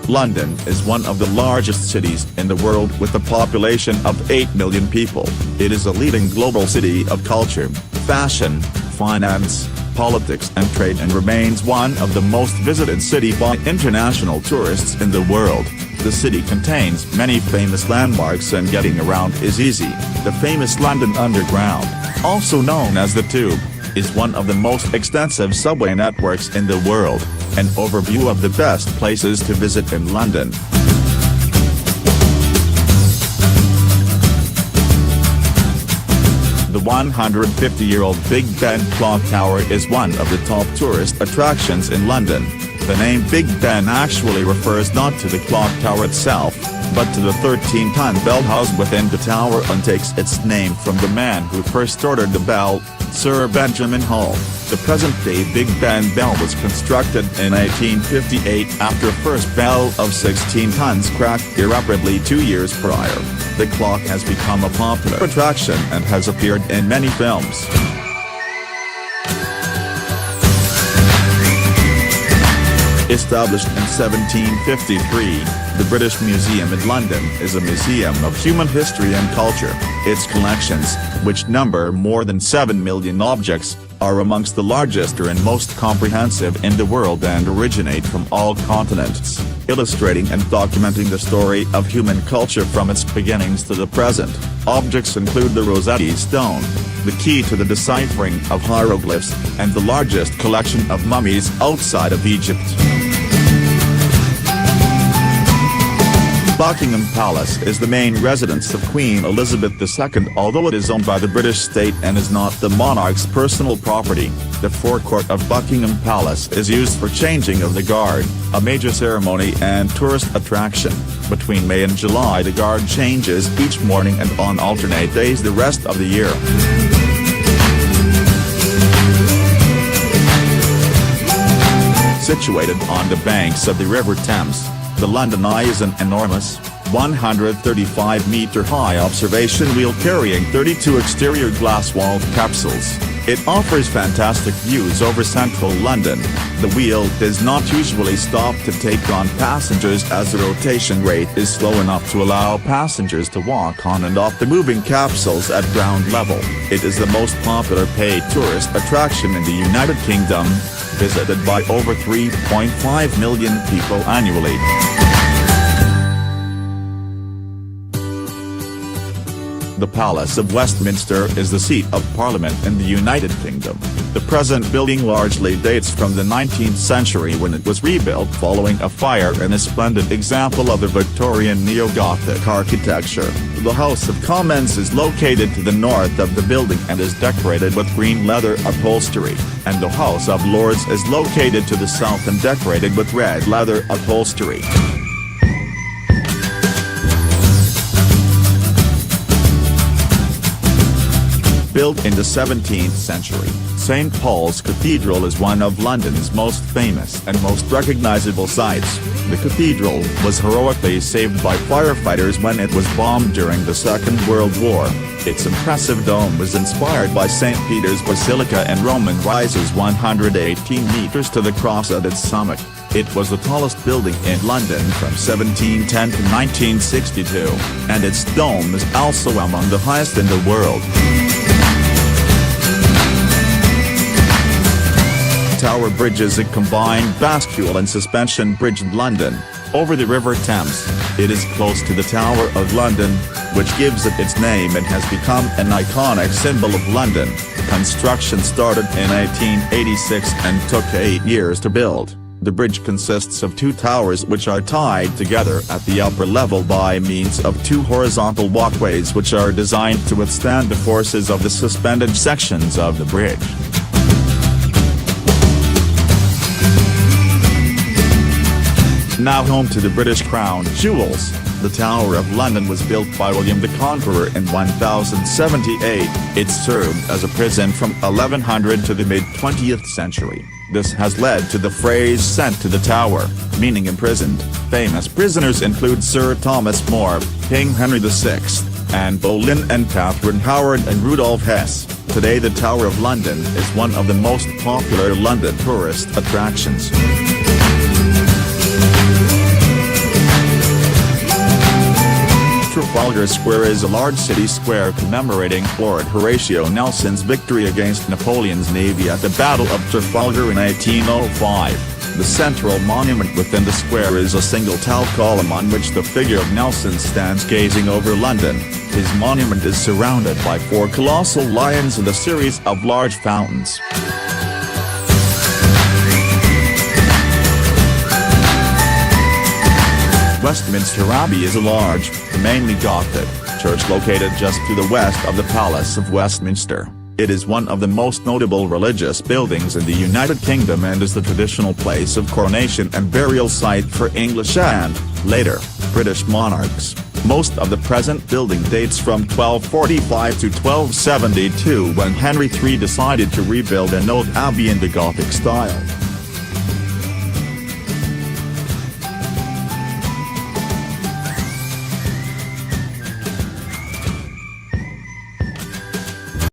London is one of the largest cities in the world with a population of 8 million people. It is a leading global city of culture, fashion, finance, politics and trade and remains one of the most visited cities by international tourists in the world. The city contains many famous landmarks and getting around is easy. The famous London Underground, also known as the Tube, is one of the most extensive subway networks in the world. An overview of the best places to visit in London. The 150-year-old Big Ben clock tower is one of the top tourist attractions in London. The name Big Ben actually refers not to the clock tower itself, but to the 13-ton bell housed within the tower and takes its name from the man who first ordered the bell, Sir Benjamin Hull. The present-day Big Ben bell was constructed in 1858 after a first bell of 16 tons cracked irreparably 2 years prior. The clock has become a popular attraction and has appeared in many films. Established in 1753, the British Museum in London is a museum of human history and culture. Its collections, which number more than 7 million objects, are amongst the largest and most comprehensive in the world and originate from all continents, illustrating and documenting the story of human culture from its beginnings to the present. Objects include the Rosetta Stone, the key to the deciphering of hieroglyphs, and the largest collection of mummies outside of Egypt. Buckingham Palace is the main residence of Queen Elizabeth II, although it is owned by the British state and is not the monarch's personal property. The forecourt of Buckingham Palace is used for changing of the guard, a major ceremony and tourist attraction. Between May and July the guard changes each morning and on alternate days the rest of the year. Situated on the banks of the River Thames, the London Eye is an enormous, 135-meter-high observation wheel carrying 32 exterior glass-walled capsules. It offers fantastic views over central London. The wheel does not usually stop to take on passengers as the rotation rate is slow enough to allow passengers to walk on and off the moving capsules at ground level. It is the most popular paid tourist attraction in the United Kingdom, visited by over 3.5 million people annually. The Palace of Westminster is the seat of Parliament in the United Kingdom. The present building largely dates from the 19th century when it was rebuilt following a fire, and a splendid example of the Victorian neo-Gothic architecture. The House of Commons is located to the north of the building and is decorated with green leather upholstery, and the House of Lords is located to the south and decorated with red leather upholstery. Built in the 17th century, St. Paul's Cathedral is one of London's most famous and most recognizable sights. The cathedral was heroically saved by firefighters when it was bombed during the Second World War. Its impressive dome was inspired by St. Peter's Basilica and Roman rises 118 meters to the cross at its summit. It was the tallest building in London from 1710 to 1962, and its dome is also among the highest in the world. Tower Bridge is a combined bascule and suspension bridge in London, over the River Thames. It is close to the Tower of London, which gives it its name and has become an iconic symbol of London. Construction started in 1886 and took 8 years to build. The bridge consists of 2 towers which are tied together at the upper level by means of 2 horizontal walkways which are designed to withstand the forces of the suspended sections of the bridge. Now home to the British Crown Jewels, the Tower of London was built by William the Conqueror in 1078. It served as a prison from 1100 to the mid-20th century. This has led to the phrase "sent to the Tower," meaning imprisoned. Famous prisoners include Sir Thomas More, King Henry VI, Anne Boleyn and Catherine Howard and Rudolph Hess. Today the Tower of London is one of the most popular London tourist attractions. Trafalgar Square is a large city square commemorating Lord Horatio Nelson's victory against Napoleon's navy at the Battle of Trafalgar in 1805. The central monument within the square is a single tall column on which the figure of Nelson stands gazing over London. His monument is surrounded by 4 colossal lions and a series of large fountains. Westminster Abbey is a large, mainly Gothic, church located just to the west of the Palace of Westminster. It is one of the most notable religious buildings in the United Kingdom and is the traditional place of coronation and burial site for English and, later, British monarchs. Most of the present building dates from 1245 to 1272 when Henry III decided to rebuild an old abbey in the Gothic style.